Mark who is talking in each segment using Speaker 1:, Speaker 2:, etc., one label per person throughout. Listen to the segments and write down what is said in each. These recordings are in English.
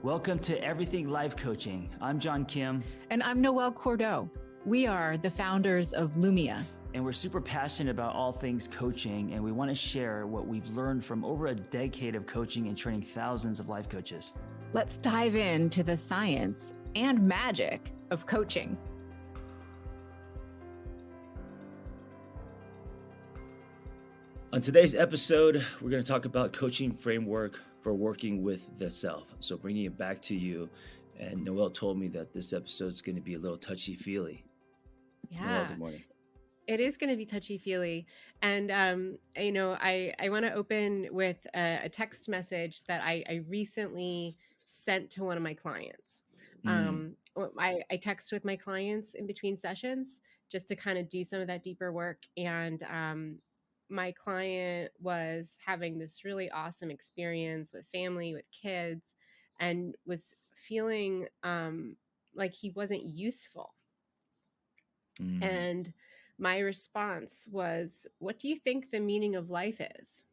Speaker 1: Welcome to Everything Life Coaching. I'm John Kim.
Speaker 2: And I'm Noelle Cordeau. We are the founders of Lumia.
Speaker 1: And we're super passionate about all things coaching, and we want to share what we've learned from over a decade of coaching and training thousands of life coaches.
Speaker 2: Let's dive into the science and magic of coaching.
Speaker 1: On today's episode, we're going to talk about coaching framework for working with the self. So bringing it back to you, and Noelle told me that this episode is going to be a little touchy-feely.
Speaker 3: Yeah.
Speaker 1: Noelle, good morning.
Speaker 3: It is going to be touchy-feely. And, I want to open with a text message that I recently sent to one of my clients. I text with my clients in between sessions just to kind of do some of that deeper work. And my client was having this really awesome experience with family, with kids, and was feeling like he wasn't useful. And my response was, what do you think the meaning of life is?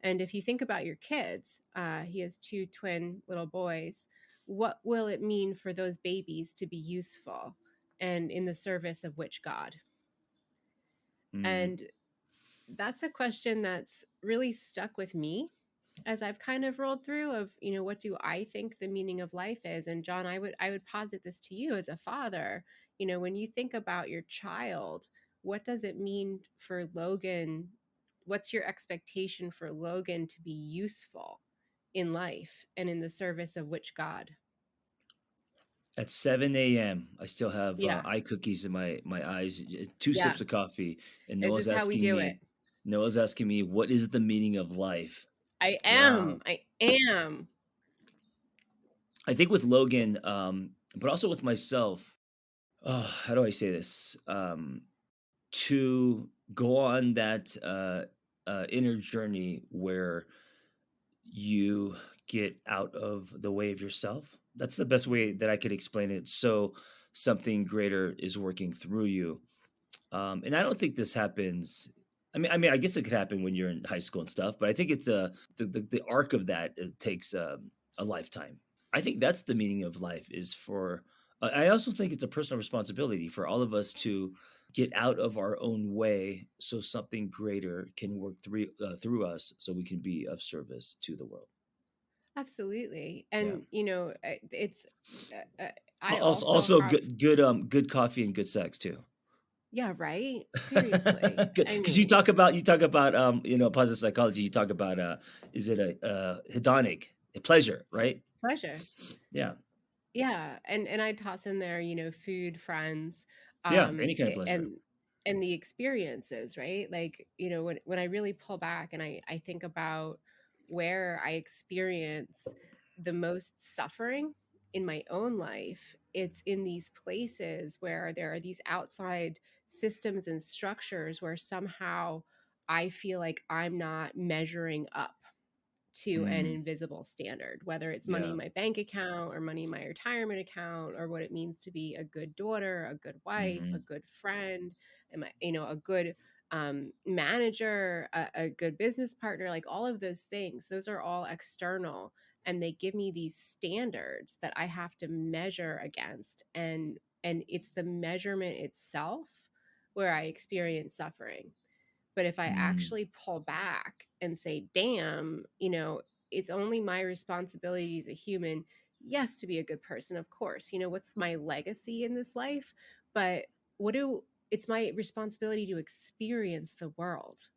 Speaker 3: And if you think about your kids, he has 2 twin little boys, what will it mean for those babies to be useful and in the service of which God? And that's a question that's really stuck with me as I've kind of rolled through of, what do I think the meaning of life is? And John, I would posit this to you as a father. When you think about your child, what does it mean for Logan? What's your expectation for Logan to be useful in life and in the service of which God?
Speaker 1: At 7 a.m., I still have eye cookies in my eyes, 2 sips of coffee, and
Speaker 3: This is how we do it.
Speaker 1: Noelle's asking me, what is the meaning of life?
Speaker 3: I am.
Speaker 1: Wow.
Speaker 3: I am.
Speaker 1: I think with Logan, but also with myself, how do I say this? To go on that inner journey where you get out of the way of yourself. That's the best way that I could explain it. So something greater is working through you. And I don't think this happens. I mean, I guess it could happen when you're in high school and stuff, but I think it's the arc of that. It takes a lifetime. I think that's the meaning of life is for. I also think it's a personal responsibility for all of us to get out of our own way, so something greater can work through us, so we can be of service to the world.
Speaker 3: Absolutely, and it's. I
Speaker 1: also good coffee and good sex too.
Speaker 3: Yeah, right. Seriously,
Speaker 1: because you talk about positive psychology. You talk about is it a hedonic, a pleasure, right?
Speaker 3: Pleasure.
Speaker 1: Yeah.
Speaker 3: And I toss in there, food, friends,
Speaker 1: any kind of pleasure,
Speaker 3: and the experiences, right? Like, when I really pull back and I think about where I experience the most suffering in my own life, it's in these places where there are these outside systems and structures where somehow I feel like I'm not measuring up to an invisible standard, whether it's money in my bank account or money in my retirement account, or what it means to be a good daughter, a good wife, a good friend, and a good manager, a good business partner, like all of those things. Those are all external, and they give me these standards that I have to measure against, and it's the measurement itself where I experience suffering. But if I actually pull back and say, damn, it's only my responsibility as a human, yes, to be a good person, of course. What's my legacy in this life? But it's my responsibility to experience the world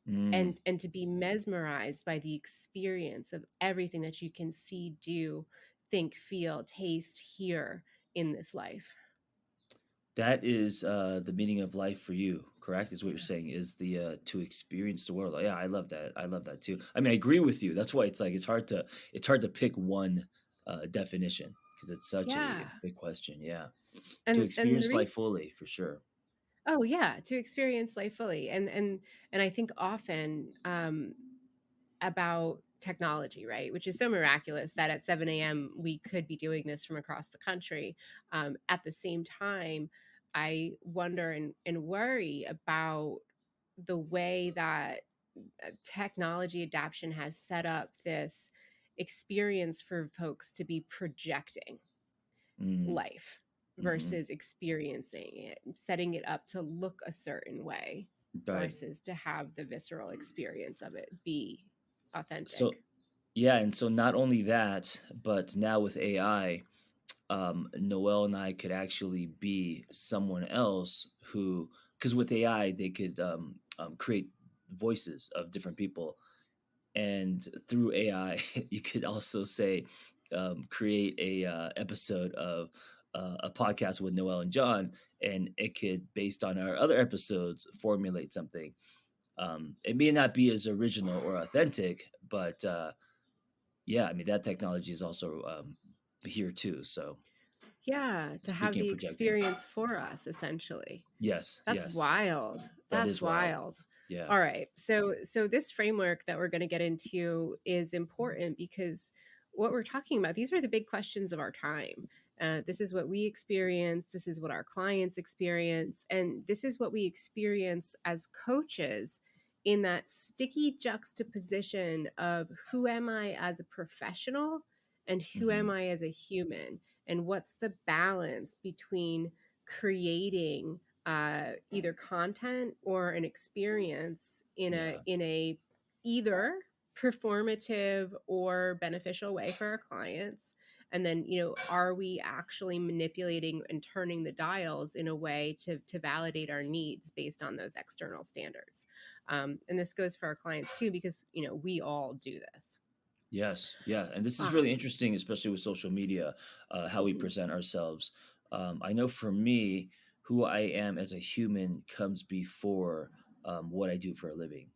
Speaker 3: and to be mesmerized by the experience of everything that you can see, do, think, feel, taste, hear in this life.
Speaker 1: That is the meaning of life for you, correct? Is what you're saying, is the to experience the world. Yeah, I love that. I love that too. I mean, I agree with you. That's why it's hard to pick one definition, because it's such a big question. Yeah, to experience life fully, for sure.
Speaker 3: Oh yeah, to experience life fully, and I think often about technology, right? Which is so miraculous that at 7 a.m. we could be doing this from across the country. At the same time, I wonder and worry about the way that technology adoption has set up this experience for folks to be projecting
Speaker 1: Mm,
Speaker 3: life
Speaker 1: hmm.
Speaker 3: versus experiencing it, setting it up to look a certain way
Speaker 1: Right.
Speaker 3: versus to have the visceral experience of it be authentic.
Speaker 1: So yeah, and so not only that, but now with AI, Noel and I could actually be someone else who, because with AI they could create voices of different people, and through AI you could also say, create a episode of a podcast with Noel and John, and it could, based on our other episodes, formulate something. It may not be as original or authentic, but yeah, I mean that technology is also here too. So
Speaker 3: Yeah, to have
Speaker 1: speaking of
Speaker 3: the
Speaker 1: projecting,
Speaker 3: experience for us, essentially.
Speaker 1: yes,
Speaker 3: That's
Speaker 1: yes,
Speaker 3: wild.
Speaker 1: that
Speaker 3: That's
Speaker 1: is wild.
Speaker 3: wild.
Speaker 1: Yeah.
Speaker 3: All right. So this framework that we're going to get into is important because what we're talking about, these are the big questions of our time. This is what we experience. This is what our clients experience. And this is what we experience as coaches in that sticky juxtaposition of who am I as a professional and who am
Speaker 1: Hmm.
Speaker 3: I as a human? And what's the balance between creating either content or an experience
Speaker 1: Yeah.
Speaker 3: in a either performative or beneficial way for our clients, and then are we actually manipulating and turning the dials in a way to validate our needs based on those external standards. And this goes for our clients too, because we all do this.
Speaker 1: Yes, yeah, and this is really
Speaker 3: um,
Speaker 1: interesting, especially with social media, how we
Speaker 3: mhm.
Speaker 1: present ourselves. I know for me, who I am as a human comes before what I do for a living,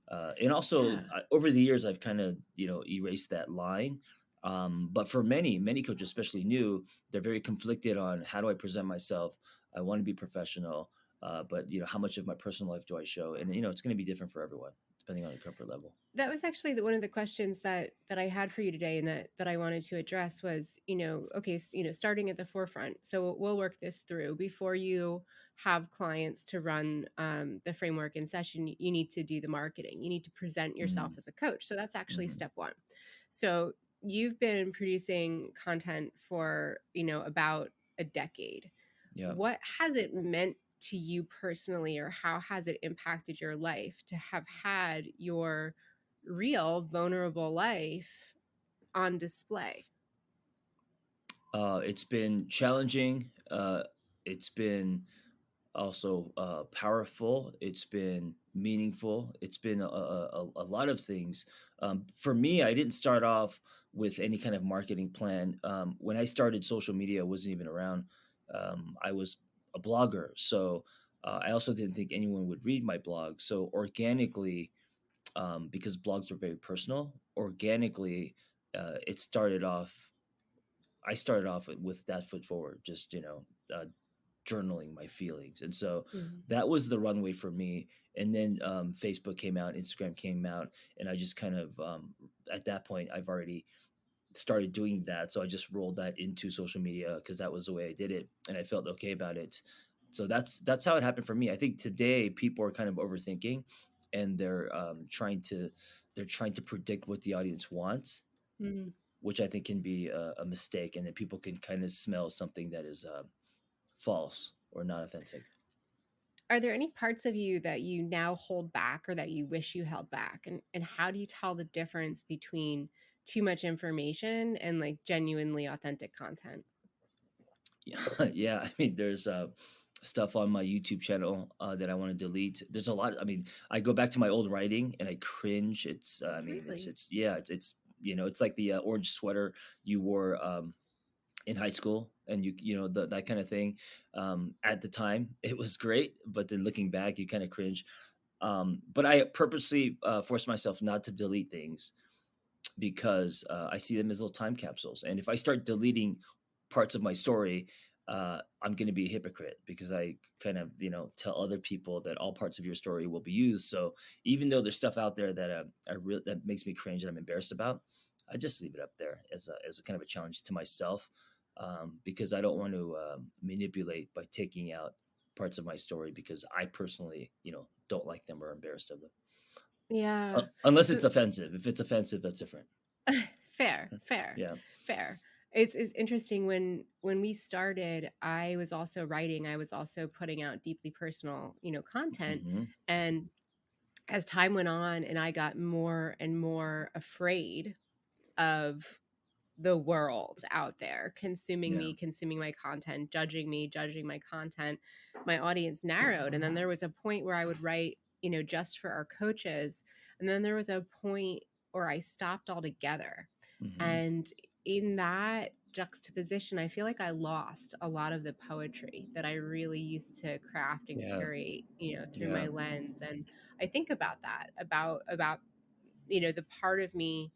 Speaker 1: and also
Speaker 3: Yeah.
Speaker 1: over the years, I've kind of erased that line. But for many coaches, especially new, they're very conflicted on how do I present myself. I want to be professional, but how much of my personal life do I show? And it's going to be different for everyone depending on their comfort level.
Speaker 3: That was actually one of the questions that I had for you today, and that I wanted to address was, okay, starting at the forefront. So we'll work this through before you have clients to run the framework in session. You need to do the marketing. You need to present yourself
Speaker 1: Mm-hmm.
Speaker 3: as a coach. So that's actually
Speaker 1: Mm-hmm.
Speaker 3: step one. So you've been producing content for about a decade.
Speaker 1: Yeah.
Speaker 3: What has it meant to you personally, or how has it impacted your life to have had your real vulnerable life on display?
Speaker 1: It's been challenging. It's been also powerful. It's been meaningful. It's been a lot of things. For me, I didn't start off with any kind of marketing plan. When I started, social media wasn't even around. I was a blogger, so I also didn't think anyone would read my blog. So organically, because blogs are very personal, organically, it started off. I started off with that foot forward, just journaling my feelings, and so
Speaker 3: Mhm.
Speaker 1: that was the runway for me. And then Facebook came out, Instagram came out, and I just kind of at that point I've already started doing that, so I just rolled that into social media because that was the way I did it, and I felt okay about it. So that's how it happened for me. I think today people are kind of overthinking, and they're trying to predict what the audience wants,
Speaker 3: Mhm.
Speaker 1: which I think can be a mistake, and then people can kind of smell something that is false or not authentic.
Speaker 3: Are there any parts of you that you now hold back or that you wish you held back? And how do you tell the difference between too much information and like genuinely authentic content?
Speaker 1: Yeah, I mean, there's stuff on my YouTube channel that I want to delete. There's a lot. I mean, I go back to my old writing and I cringe. I mean,
Speaker 3: Really?
Speaker 1: it's yeah, it's it's like the orange sweater you wore in high school, and that kind of thing. At the time, it was great, but then looking back, you kind of cringe. But I purposely force myself not to delete things because I see them as little time capsules. And if I start deleting parts of my story, I'm going to be a hypocrite because I kind of, tell other people that all parts of your story will be used. So even though there's stuff out there that that makes me cringe and I'm embarrassed about, I just leave it up there as a kind of a challenge to myself, because I don't want to manipulate by taking out parts of my story because I personally, don't like them or embarrassed of them.
Speaker 3: Yeah.
Speaker 1: Unless
Speaker 3: So
Speaker 1: it's offensive. If it's offensive, that's different.
Speaker 3: Fair, fair,
Speaker 1: Yeah.
Speaker 3: fair. It's interesting when we started, I was also writing, I was also putting out deeply personal, content.
Speaker 1: Hmm.
Speaker 3: And as time went on and I got more and more afraid of the world out there consuming
Speaker 1: Yeah.
Speaker 3: me, consuming my content, judging me, judging my content, my audience narrowed. And then there was a point where I would write, just for our coaches. And then there was a point where I stopped altogether.
Speaker 1: Hmm.
Speaker 3: And in that juxtaposition, I feel like I lost a lot of the poetry that I really used to craft and
Speaker 1: Yeah.
Speaker 3: curate, through
Speaker 1: Yeah.
Speaker 3: my lens. And I think about that, about the part of me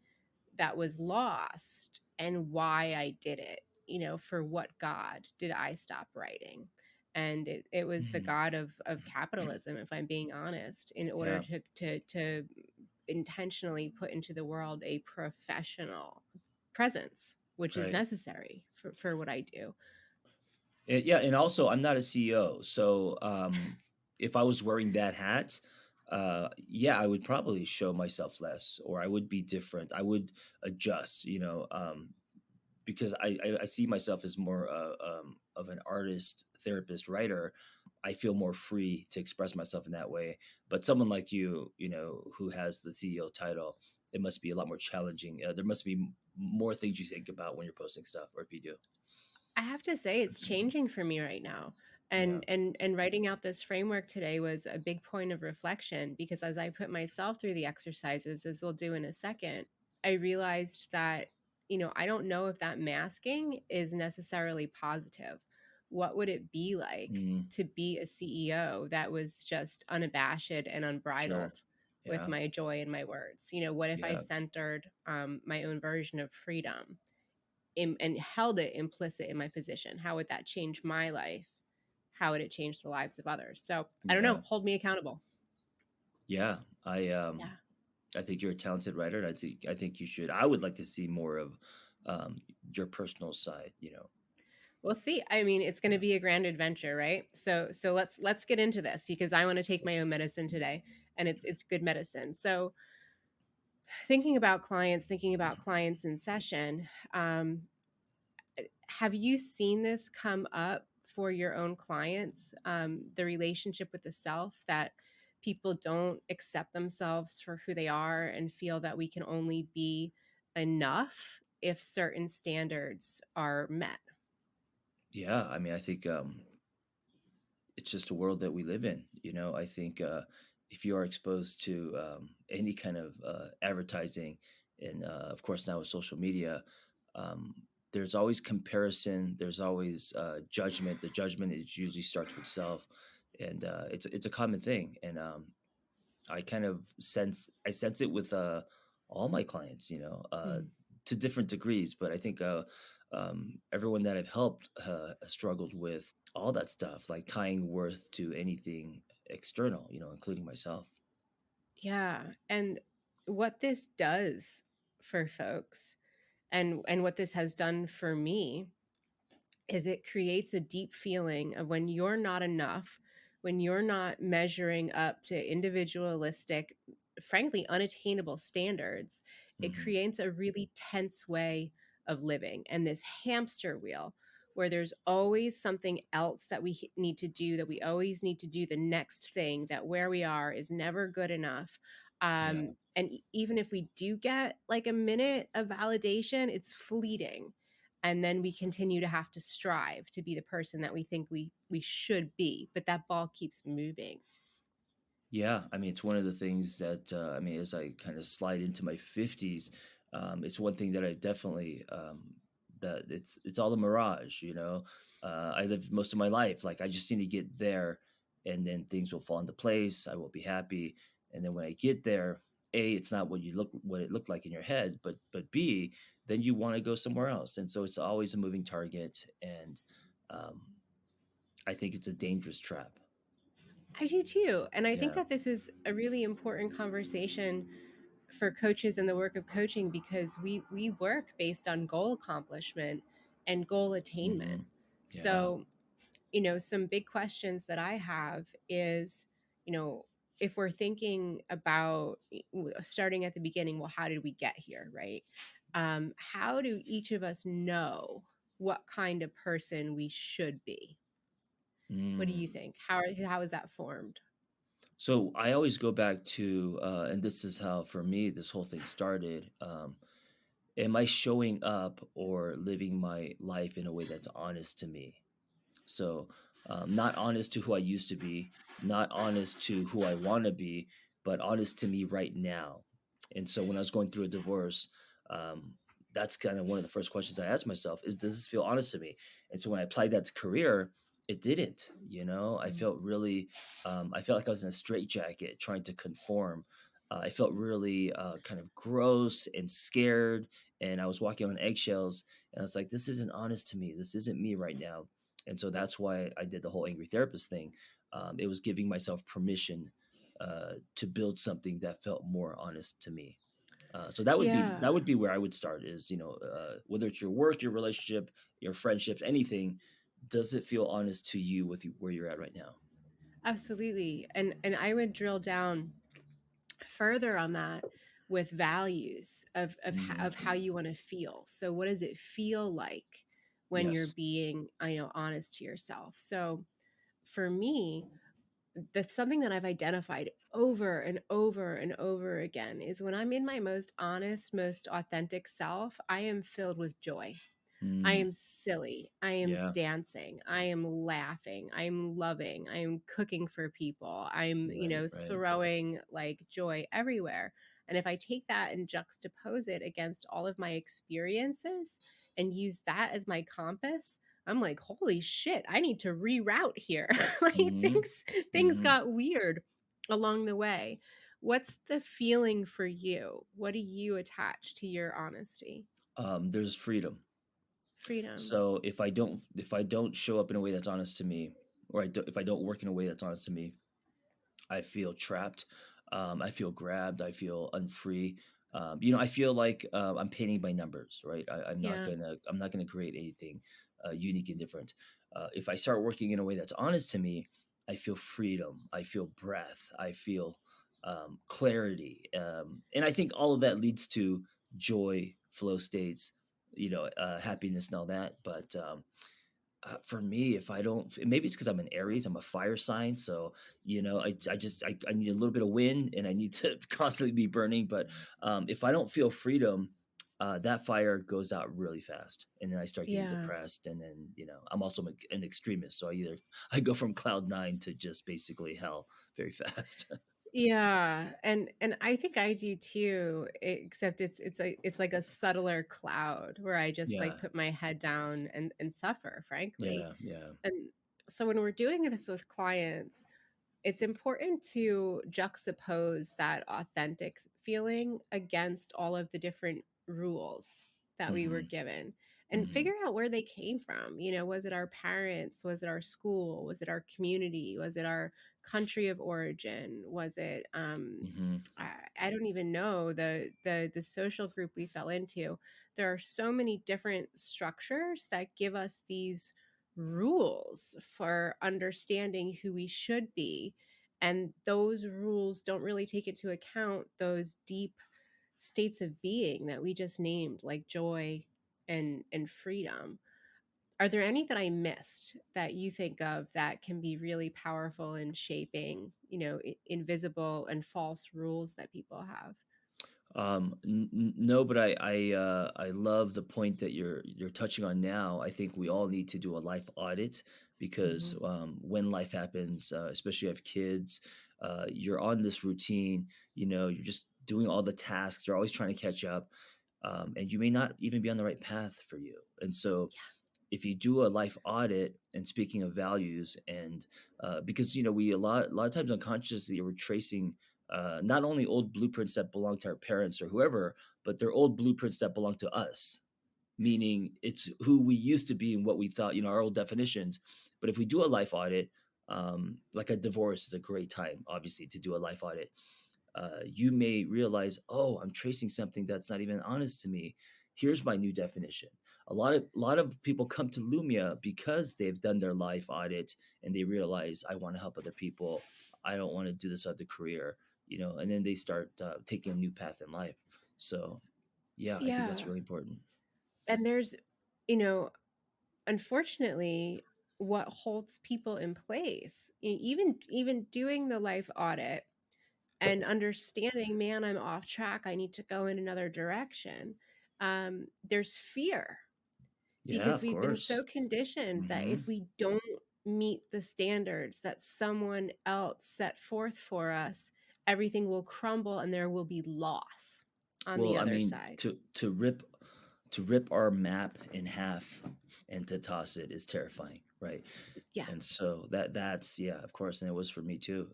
Speaker 3: that was lost and why I did it. For what God did I stop writing? And it was the
Speaker 1: Mhm.
Speaker 3: God of capitalism, if I'm being honest, in order
Speaker 1: Yeah.
Speaker 3: to intentionally put into the world a professional presence, which is
Speaker 1: Right.
Speaker 3: necessary for what I do.
Speaker 1: Yeah, and also I'm not a CEO, so if I was wearing that hat, yeah, I would probably show myself less, or I would be different. I would adjust, because I see myself as more of an artist, therapist, writer. I feel more free to express myself in that way. But someone like you know, who has the CEO title, it must be a lot more challenging. There must be more things you think about when you're posting stuff, or if you do.
Speaker 3: I have to say it's changing for me right now.
Speaker 1: Yeah.
Speaker 3: And writing out this framework today was a big point of reflection because as I put myself through the exercises, as we'll do in a second, I realized that, I don't know if that masking is necessarily positive. What would it be like
Speaker 1: Mm,
Speaker 3: to be a CEO that was just unabashed and
Speaker 1: sure.
Speaker 3: unbridled with
Speaker 1: Yeah.
Speaker 3: my joy and my words? What if I
Speaker 1: Yeah.
Speaker 3: centered my own version of freedom? And held it implicit in my position? How would that change my life? How would it change the lives of others? So I don't know.
Speaker 1: Yeah.
Speaker 3: Hold me accountable.
Speaker 1: Yeah.
Speaker 3: Yeah.
Speaker 1: I think you're a talented writer, and I think you should. I would like to see more of um your personal side.
Speaker 3: We'll see. I mean, it's going to
Speaker 1: Yeah.
Speaker 3: be a grand adventure, right? So let's get into this because I want to take my own medicine today, and it's good medicine. So thinking about clients in session, have you seen this come up for your own clients, the relationship with the self, that people don't accept themselves for who they are and feel that we can only be enough if certain standards are met?
Speaker 1: Yeah, I mean, I think it's just a world that we live in. I think if you are exposed to any kind of advertising, and of course now with social media, um, there's always comparison. There's always judgment. The judgment is usually starts with self, and it's a common thing. And I sense it with all my clients,
Speaker 3: Mm.
Speaker 1: to different degrees. But I think everyone that I've helped struggled with all that stuff, like tying worth to anything external, including myself.
Speaker 3: Yeah. And what this does for folks, and what this has done for me, is it creates a deep feeling of when you're not enough, when you're not measuring up to individualistic, frankly, unattainable standards. It
Speaker 1: Hmm.
Speaker 3: creates a really tense way of living and this hamster wheel where there's always something else that we need to do, that we always need to do the next thing, that where we are is never good enough.
Speaker 1: Yeah.
Speaker 3: And even if we do get like a minute of validation, it's fleeting, and then we continue to have to strive to be the person that we think we should be, but that ball keeps moving.
Speaker 1: Yeah, I mean, it's one of the things that I mean, as I kind of slide into my 50s, it's one thing that I definitely that it's all a mirage. I lived most of my life like I just need to get there, and then things will fall into place. I will be happy, and then when I get there, A, it's not what it looked like in your head, but B, then you want to go somewhere else, and so it's always a moving target, and um, I think it's a dangerous trap.
Speaker 3: I do too, and I think
Speaker 1: Yeah.
Speaker 3: that this is a really important conversation for coaches in the work of coaching because we work based on goal accomplishment and goal
Speaker 1: Hmm.
Speaker 3: attainment.
Speaker 1: Yeah.
Speaker 3: So some big questions that I have is, you know if we're thinking about starting at the beginning, well, how did we get here, right? How do each of us know what kind of person we should be? What do you
Speaker 1: Mm.
Speaker 3: think? How is that formed?
Speaker 1: So I always go back to, and this is how for me this whole thing started. Am I showing up or living my life in a way that's honest to me? So, not honest to who I used to be, not honest to who I want to be, but honest to me right now. And so, when I was going through a divorce, um, that's kind of one of the first questions I asked myself: is does this feel honest to me? And so, when I applied that to career, it didn't. You know, I
Speaker 3: Mm.
Speaker 1: felt really, I felt like I was in a straitjacket trying to conform. I felt really kind of gross and scared, and I was walking on eggshells. And I was like, this isn't honest to me. This isn't me right now, and so that's why I did the whole angry therapist thing. It was giving myself permission to build something that felt more honest to me. So
Speaker 3: Yeah,
Speaker 1: that would be where I would start. Is whether it's your work, your relationship, your friendships, anything. Does it feel honest to you with where you're at right now?
Speaker 3: absolutely. And I would drill down further on that with values of how
Speaker 1: Mhm.
Speaker 3: you want to feel. So what does it feel like when you're
Speaker 1: Yes.
Speaker 3: being, honest to yourself? So for me, that's something that I've identified over and over and over again is when I'm in my most honest, most authentic self, I am filled with joy. I
Speaker 1: Mm,
Speaker 3: am silly. I am
Speaker 1: yeah.
Speaker 3: dancing. I am laughing. I'm loving. I'm cooking for people. I'm,
Speaker 1: Right. Right.
Speaker 3: throwing like joy everywhere. And if I take that and juxtapose it against all of my experiences and use that as my compass, I'm like, holy shit, I need to reroute here. Like
Speaker 1: Hmm.
Speaker 3: things
Speaker 1: Hmm.
Speaker 3: got weird along the way. What's the feeling for you? What do you attach to your honesty?
Speaker 1: There's freedom.
Speaker 3: Freedom.
Speaker 1: So if I don't show up in a way that's honest to me, or if I don't work in a way that's honest to me, I feel trapped. I feel grabbed. I feel unfree. I feel like I'm painting by numbers, right?
Speaker 3: Yeah.
Speaker 1: I'm not gonna create anything unique and different. If I start working in a way that's honest to me, I feel freedom. I feel breath. I feel clarity, and I think all of that leads to joy, flow states, happiness and all that. But for me, if I don't, maybe it's because I'm an Aries, I'm a fire sign. So, I need a little bit of wind and I need to constantly be burning. But if I don't feel freedom, that fire goes out really fast. And then I start getting
Speaker 3: Yeah.
Speaker 1: depressed. And then, I'm also an extremist. So I go from cloud nine to just basically hell very fast.
Speaker 3: Yeah, and I think I do too, except it's like a subtler cloud where I just
Speaker 1: Yeah.
Speaker 3: like put my head down and suffer, frankly.
Speaker 1: Yeah. Yeah.
Speaker 3: And so when we're doing this with clients, it's important to juxtapose that authentic feeling against all of the different rules that we were
Speaker 1: Hmm.
Speaker 3: given and
Speaker 1: Hmm.
Speaker 3: figure out where they came from. Was it our parents? Was it our school? Was it our community? Was it our country of origin? Was it
Speaker 1: Hmm.
Speaker 3: I don't even know the social group we fell into. There are so many different structures that give us these rules for understanding who we should be, and those rules don't really take into account those deep states of being that we just named, like joy and freedom. Are there any that I missed that you think of that can be really powerful in shaping, invisible and false rules that people have?
Speaker 1: No, but I love the point that you're touching on now. I think we all need to do a life audit because
Speaker 3: Hmm.
Speaker 1: when life happens, especially if you have kids, you're on this routine. You're just doing all the tasks. You're always trying to catch up, and you may not even be on the right path for you. And so, if you do a life audit, and speaking of values, and because we a lot of times unconsciously we're tracing not only old blueprints that belong to our parents or whoever, but they're old blueprints that belong to us, meaning it's who we used to be and what we thought, our old definitions. But if we do a life audit, like a divorce is a great time obviously to do a life audit. You may realize, oh, I'm tracing something that's not even honest to me. Here's my new definition. A lot of people come to Lumia because they've done their life audit and they realize I want to help other people. I don't want to do this other career, and then they start taking a new path in life. So yeah, I think that's
Speaker 3: Yeah.
Speaker 1: really important.
Speaker 3: And there's, you know, unfortunately, what holds people in place, even doing the life audit and understanding, man, I'm off track, I need to go in another direction. There's fear
Speaker 1: Yeah,
Speaker 3: because
Speaker 1: of
Speaker 3: we've been
Speaker 1: course.
Speaker 3: so conditioned that
Speaker 1: Hmm.
Speaker 3: if we don't meet the standards that someone else set forth for us, everything will crumble and there will be loss on the
Speaker 1: Well, I
Speaker 3: other
Speaker 1: mean,
Speaker 3: side.
Speaker 1: to rip our map in half and to toss it is terrifying, right?
Speaker 3: Yeah.
Speaker 1: And so that's yeah, of course, and it was for me too.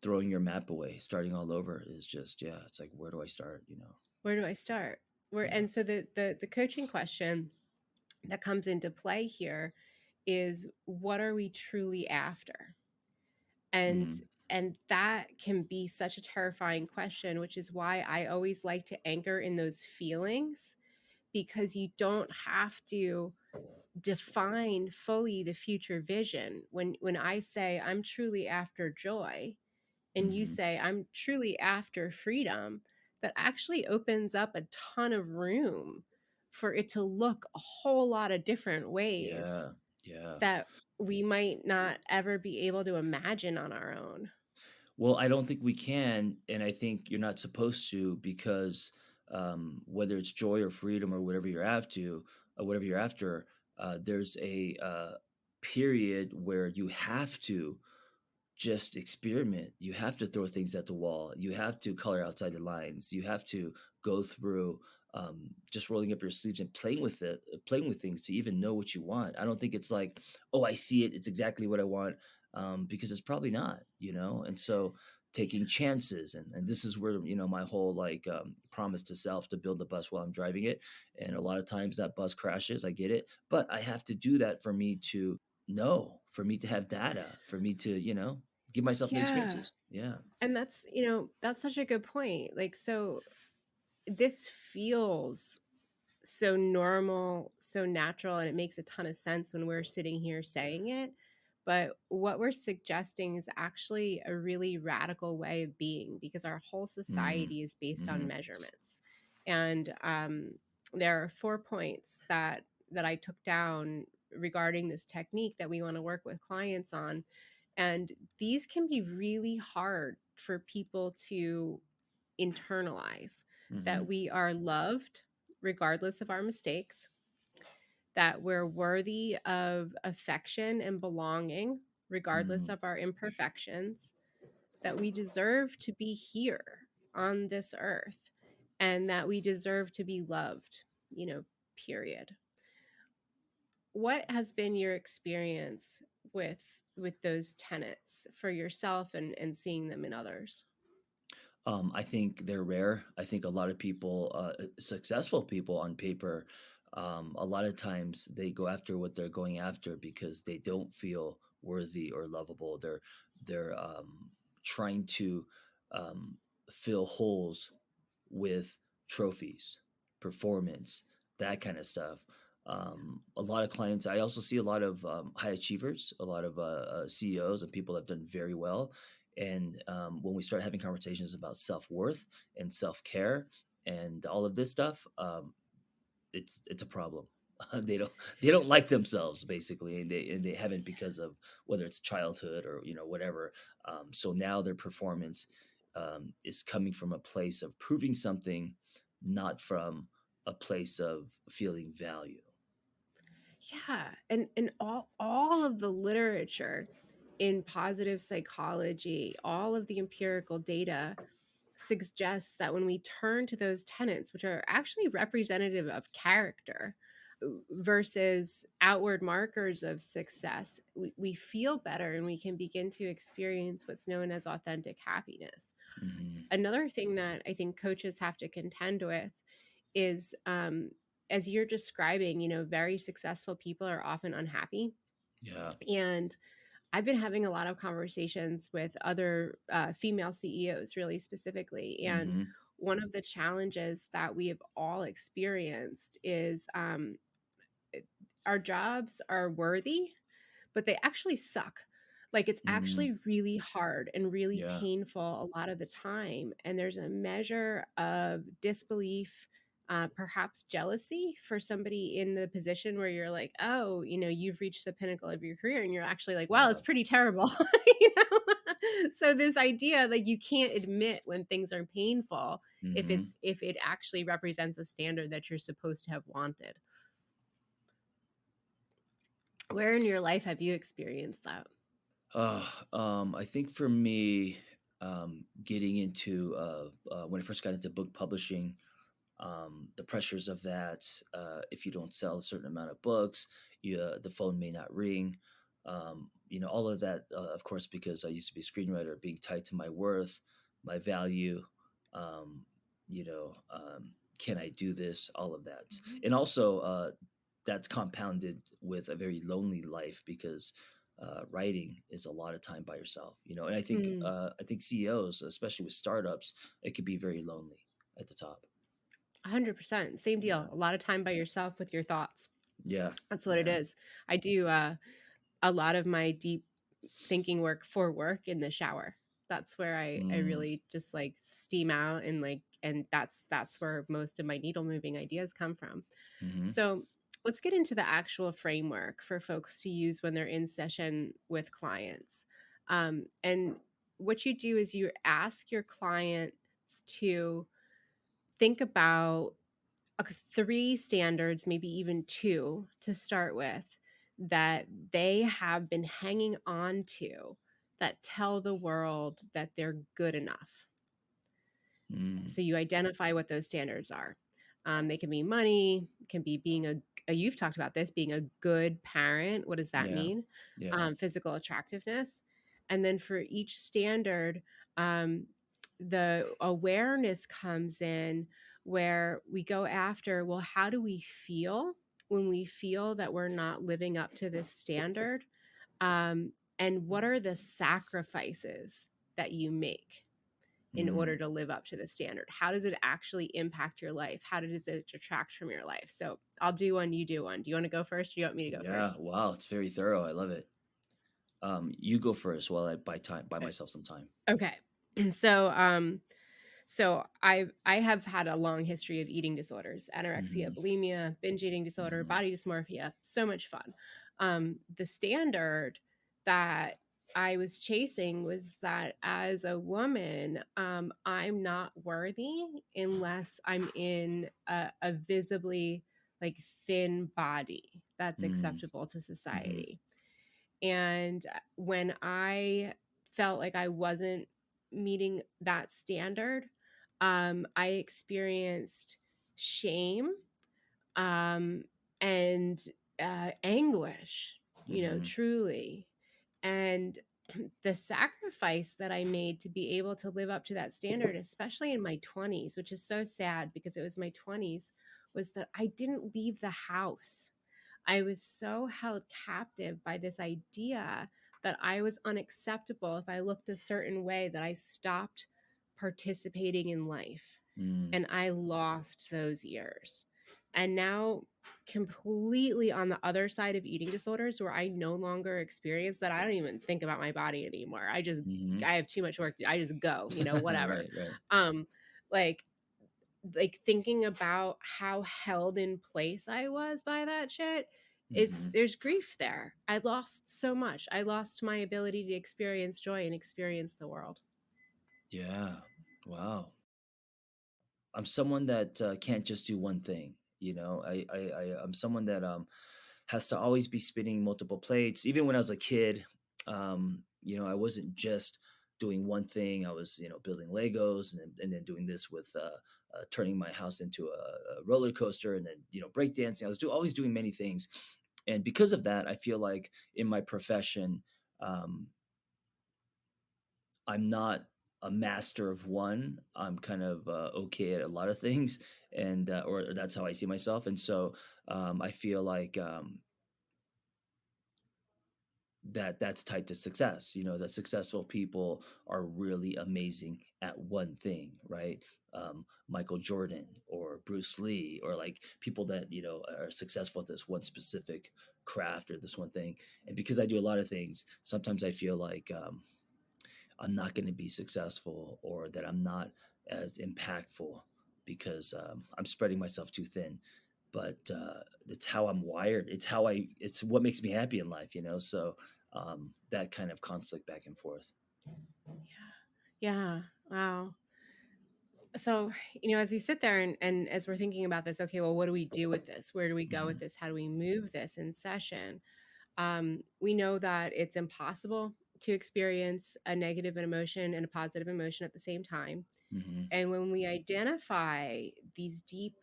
Speaker 1: Throwing your map away, starting all over is just yeah. It's like, where do I start?
Speaker 3: Where do I start? Where
Speaker 1: Yeah.
Speaker 3: and so the coaching question that comes into play here is, what are we truly after? And
Speaker 1: Hmm.
Speaker 3: and that can be such a terrifying question, which is why I always like to anchor in those feelings, because you don't have to define fully the future vision. When I say I'm truly after joy, and you
Speaker 1: Hmm.
Speaker 3: say I'm truly after freedom, that actually opens up a ton of room for it to look a whole lot of different ways
Speaker 1: Yeah. Yeah.
Speaker 3: that we might not ever be able to imagine on our own.
Speaker 1: Well, I don't think we can, and I think you're not supposed to because whether it's joy or freedom or whatever you're after, there's a period where you have to just experiment. You have to throw things at the wall. You have to color outside the lines. You have to go through just rolling up your sleeves and playing with things to even know what you want. I don't think it's like, oh, I see it. It's exactly what I want, because it's probably not. And so taking chances, and this is where my whole like promise to self to build the bus while I'm driving it. And a lot of times that bus crashes. I get it, but I have to do that for me to know, for me to have data, for me to give myself new
Speaker 3: Yeah.
Speaker 1: experiences. Yeah.
Speaker 3: And that's such a good point. Like, so this feels so normal, so natural, and it makes a ton of sense when we're sitting here saying it. But what we're suggesting is actually a really radical way of being, because our whole
Speaker 1: Mm.
Speaker 3: society is based on
Speaker 1: Mhm.
Speaker 3: measurements. And there are 4 points that I took down regarding this technique that we want to work with clients on. And these can be really hard for people to internalize, that
Speaker 1: Mhm.
Speaker 3: we are loved regardless of our mistakes, that we're worthy of affection and belonging regardless
Speaker 1: Mhm.
Speaker 3: of our imperfections, that we deserve to be here on this earth, and that we deserve to be loved, period. What has been your experience with those tenets for yourself and seeing them in others?
Speaker 1: I think they're rare. I think a lot of people, successful people on paper, a lot of times they go after what they're going after because they don't feel worthy or lovable. They're trying to um, fill holes with trophies, performance, that kind of stuff. A lot of clients, I also see a lot of high achievers, a lot of CEOs and people that have done very well. And when we start having conversations about self worth and self care and all of this stuff, it's a problem. They don't like themselves basically, and they haven't because of whether it's childhood or whatever. So now their performance is coming from a place of proving something, not from a place of feeling value.
Speaker 3: Yeah, and all of the literature in positive psychology, all of the empirical data suggests that when we turn to those tenets, which are actually representative of character versus outward markers of success, we feel better and we can begin to experience what's known as authentic happiness.
Speaker 1: Hmm.
Speaker 3: Another thing that I think coaches have to contend with is, as you're describing, very successful people are often unhappy.
Speaker 1: Yeah.
Speaker 3: And I've been having a lot of conversations with other female CEOs, really specifically. And
Speaker 1: Hmm.
Speaker 3: one of the challenges that we have all experienced is, our jobs are worthy, but they actually suck. Like, it's
Speaker 1: Mm,
Speaker 3: actually really hard and really
Speaker 1: yeah.
Speaker 3: painful a lot of the time, and there's a measure of disbelief, perhaps jealousy for somebody in the position where you're like, "Oh, you've reached the pinnacle of your career," and you're actually like, "Wow,
Speaker 1: Yeah.
Speaker 3: it's pretty terrible." You know? So this idea, like, you can't admit when things are painful
Speaker 1: Hmm.
Speaker 3: if it actually represents a standard that you're supposed to have wanted. Where in your life have you experienced that?
Speaker 1: I think for me, getting into when I first got into book publishing, the pressures of that. If you don't sell a certain amount of books, the phone may not ring. All of that, of course, because I used to be a screenwriter, being tied to my worth, my value. Um, can I do this? All of that, and also that's compounded with a very lonely life because writing is a lot of time by yourself. And
Speaker 3: Mm,
Speaker 1: I think CEOs, especially with startups, it could be very lonely at the top.
Speaker 3: 100%. Same deal.
Speaker 1: Yeah.
Speaker 3: A lot of time by yourself with your thoughts.
Speaker 1: Yeah.
Speaker 3: That's what it
Speaker 1: Yeah.
Speaker 3: is. I do a lot of my deep thinking work for work in the shower. That's where I
Speaker 1: Mm.
Speaker 3: really just like steam out and that's where most of my needle moving ideas come from.
Speaker 1: Mhm.
Speaker 3: So let's get into the actual framework for folks to use when they're in session with clients. And what you do is you ask your clients to think about three standards, maybe even two to start with, that they have been hanging on to that tell the world that they're good enough.
Speaker 1: Mm.
Speaker 3: So you identify what those standards are. They can be money, can be being you've talked about this, being a good parent. What does that
Speaker 1: Yeah.
Speaker 3: mean?
Speaker 1: Yeah.
Speaker 3: Physical attractiveness. And then for each standard, um, the awareness comes in where we go after, well, how do we feel when we feel that we're not living up to this standard? And what are the sacrifices that you make in
Speaker 1: Mm.
Speaker 3: order to live up to the standard? How does it actually impact your life? How does it detract from your life? So I'll do one, you do one. Do you want to go first? Or do you want me to go
Speaker 1: Yeah.
Speaker 3: first?
Speaker 1: Wow, it's very thorough. I love it. You go first while I buy myself some time.
Speaker 3: Okay. So I have had a long history of eating disorders, anorexia,
Speaker 1: Mhm.
Speaker 3: bulimia, binge eating disorder,
Speaker 1: Mhm.
Speaker 3: body dysmorphia, so much fun. The standard that I was chasing was that as a woman, I'm not worthy unless I'm in a visibly like thin body that's
Speaker 1: Mm.
Speaker 3: acceptable to
Speaker 1: Mhm.
Speaker 3: society. And when I felt like I wasn't meeting that standard, I experienced shame, um, and anguish,
Speaker 1: Mhm.
Speaker 3: truly. And the sacrifice that I made to be able to live up to that standard, especially in my 20s, which is so sad because it was my 20s, was that I didn't leave the house. I was so held captive by this idea that I was unacceptable if I looked a certain way that I stopped participating in life.
Speaker 1: Mm.
Speaker 3: And I lost those years. And now, completely on the other side of eating disorders, where I no longer experience that, I don't even think about my body anymore.
Speaker 1: Mhm.
Speaker 3: I have too much work. I just go, whatever.
Speaker 1: Right, right.
Speaker 3: Um, like, thinking about how held in place I was by that shit,
Speaker 1: Mhm.
Speaker 3: there's grief there. I lost so much. I lost my ability to experience joy and experience the world.
Speaker 1: Yeah. Wow. I'm someone that can't just do one thing. I'm someone that has to always be spinning multiple plates. Even when I was a kid, I wasn't just doing one thing. I was, building Legos and then doing this with turning my house into a roller coaster and then, breakdancing. I was always doing many things. And because of that, I feel like in my profession, um, I'm not a master of one. I'm kind of okay at a lot of things, and or that's how I see myself. And so I feel like that's tied to success. That successful people are really amazing at one thing, right? Michael Jordan or Bruce Lee, or like people that, are successful at this one specific craft or this one thing. And because I do a lot of things, sometimes I feel like I'm not going to be successful, or that I'm not as impactful because I'm spreading myself too thin. But it's how I'm wired. It's what makes me happy in life, So that kind of conflict back and forth.
Speaker 3: Yeah. Wow. So, as we sit there and as we're thinking about this, okay, well, what do we do with this? Where do we go with
Speaker 1: Hmm.
Speaker 3: this? How do we move this in session? We know that it's impossible to experience a negative emotion and a positive emotion at the same time.
Speaker 1: Hmm.
Speaker 3: And when we identify these deep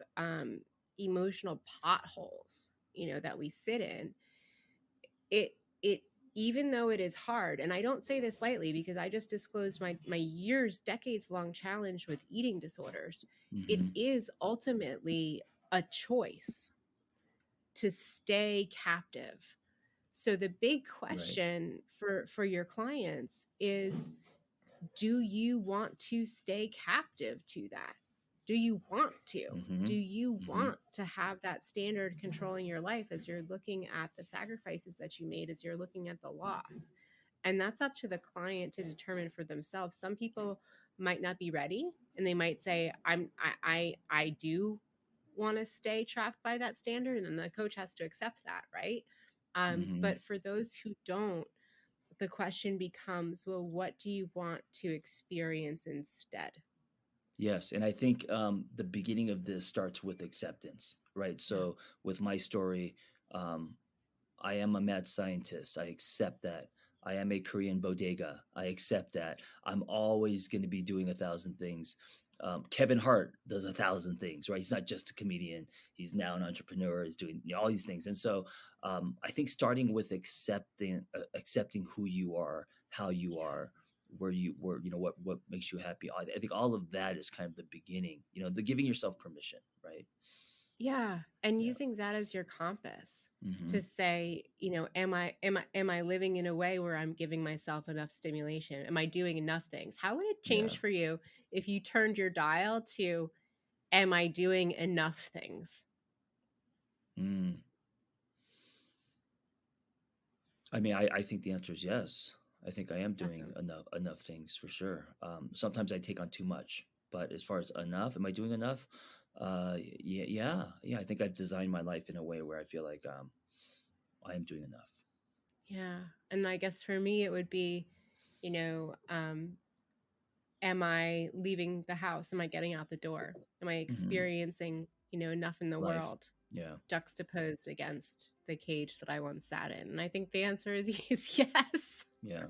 Speaker 3: emotional potholes, that we sit in, it even though it is hard, and I don't say this lightly because I just disclosed my years, decades long challenge with eating disorders. It
Speaker 1: Hmm.
Speaker 3: is ultimately a choice to stay captive. So the big
Speaker 1: Right.
Speaker 3: question for your clients is, do you want to stay captive to that? Do you want to? Do
Speaker 1: Hmm.
Speaker 3: you
Speaker 1: Hmm.
Speaker 3: want to have that standard controlling your life as you're looking at the sacrifices that you made, as you're looking at the loss? And that's up to the client to determine for themselves. Some people might not be ready, and they might say, I do want to stay trapped by that standard, and then the coach has to accept that, right?
Speaker 1: Hmm.
Speaker 3: But for those who don't, the question becomes, well, what do you want to experience instead?
Speaker 1: Yes, and I think the beginning of this starts with acceptance, right?
Speaker 3: Yeah.
Speaker 1: So with my story, um, I am a mad scientist. I accept that. I am a Korean bodega. I accept that. I'm always going to be doing 1,000 things. Kevin Hart does 1,000 things, right? He's not just a comedian. He's now an entrepreneur. He's doing all these things, and so I think starting with accepting who you are, how you
Speaker 3: Yeah.
Speaker 1: are, where what makes you happy. I think all of that is kind of the beginning. The giving yourself permission, right?
Speaker 3: Yeah. And
Speaker 1: Yeah.
Speaker 3: using that as your compass
Speaker 1: Hmm.
Speaker 3: to say, am I living in a way where I'm giving myself enough stimulation? Am I doing enough things? How would it
Speaker 1: Yeah.
Speaker 3: change for you if you turned your dial to, am I doing enough things?
Speaker 1: Mm. I mean, I think the answer is yes. I think I am doing
Speaker 3: Awesome.
Speaker 1: enough things for sure. Sometimes I take on too much, but as far as enough, am I doing enough? Yeah, yeah. I think I've designed my life in a way where I feel like I am doing enough.
Speaker 3: Yeah. And I guess for me, it would be, you know, um, am I leaving the house? Am I getting out the door? Am I
Speaker 1: Hmm.
Speaker 3: experiencing, enough in the
Speaker 1: Life.
Speaker 3: world
Speaker 1: Yeah,
Speaker 3: juxtaposed against the cage that I once sat in? And I think the answer is yes.
Speaker 1: yeah,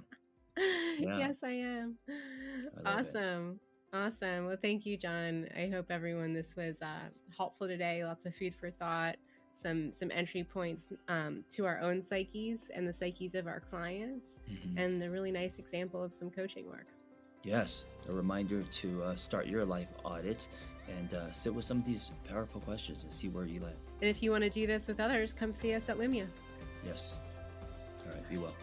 Speaker 1: yeah.
Speaker 3: Yes, I am.
Speaker 1: I love it.
Speaker 3: Awesome. Awesome. Well, thank you, John. I hope everyone this was helpful today. Lots of food for thought, some entry points to our own psyches and the psyches of our clients,
Speaker 1: Hmm.
Speaker 3: and a really nice example of some coaching work.
Speaker 1: Yes, a reminder to start your life audit and sit with some of these powerful questions and see where you land.
Speaker 3: And if you want to do this with others, come see us at Lumia.
Speaker 1: Yes. All right. Be well.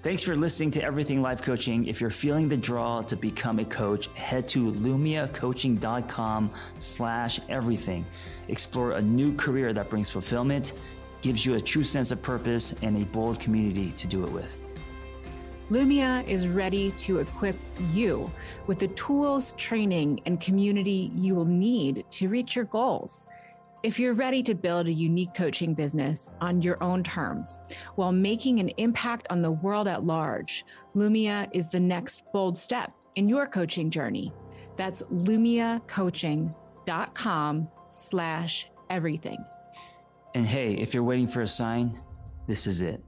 Speaker 4: Thanks for listening to Everything Life Coaching. If you're feeling the draw to become a coach, head to lumiacoaching.com/everything. Explore a new career that brings fulfillment, gives you a true sense of purpose, and a bold community to do it with.
Speaker 2: Lumia is ready to equip you with the tools, training, and community you will need to reach your goals. If you're ready to build a unique coaching business on your own terms while making an impact on the world at large, Lumia is the next bold step in your coaching journey. That's lumiacoaching.com/everything.
Speaker 4: And hey, if you're waiting for a sign, this is it.